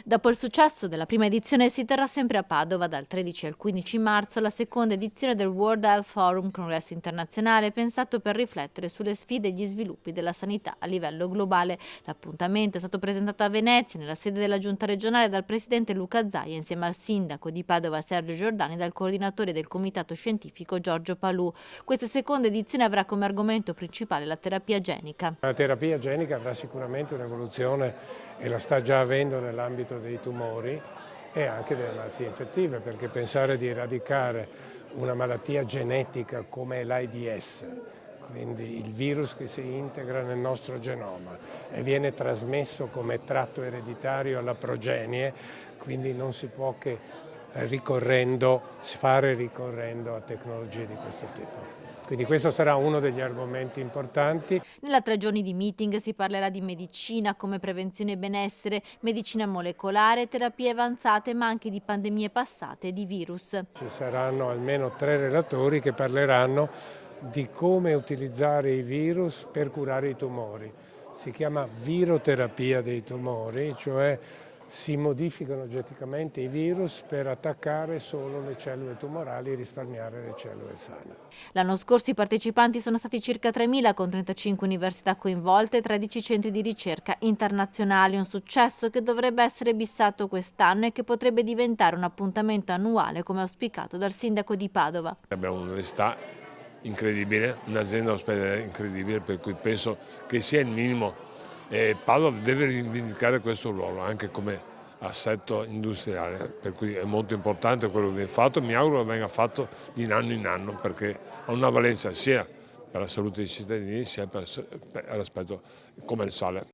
Dopo il successo della prima edizione si terrà sempre a Padova dal 13 al 15 marzo la seconda edizione del World Health Forum, congresso internazionale pensato per riflettere sulle sfide e gli sviluppi della sanità a livello globale. L'appuntamento è stato presentato a Venezia nella sede della giunta regionale dal presidente Luca Zaia insieme al sindaco di Padova Sergio Giordani e dal coordinatore del comitato scientifico Giorgio Palù. Questa seconda edizione avrà come argomento principale la terapia genica. La terapia genica avrà sicuramente un'evoluzione e la sta già avendo nell'ambito dei tumori e anche delle malattie infettive, perché pensare di eradicare una malattia genetica come l'AIDS, quindi il virus che si integra nel nostro genoma e viene trasmesso come tratto ereditario alla progenie, quindi non si può che fare ricorrendo a tecnologie di questo tipo. Quindi questo sarà uno degli argomenti importanti. Nella 3 giorni di meeting si parlerà di medicina come prevenzione e benessere, medicina molecolare, terapie avanzate, ma anche di pandemie passate e di virus. Ci saranno almeno 3 relatori che parleranno di come utilizzare i virus per curare i tumori. Si chiama viroterapia dei tumori, cioè si modificano geneticamente i virus per attaccare solo le cellule tumorali e risparmiare le cellule sane. L'anno scorso i partecipanti sono stati circa 3.000 con 35 università coinvolte e 13 centri di ricerca internazionali, un successo che dovrebbe essere bissato quest'anno e che potrebbe diventare un appuntamento annuale come auspicato dal sindaco di Padova. Abbiamo un'università incredibile, un'azienda ospedaliera incredibile, per cui penso che sia il minimo. Padova deve rivendicare questo ruolo anche come assetto industriale, per cui è molto importante quello che viene fatto. Mi auguro che venga fatto di anno in anno perché ha una valenza sia per la salute dei cittadini sia per l'aspetto commerciale.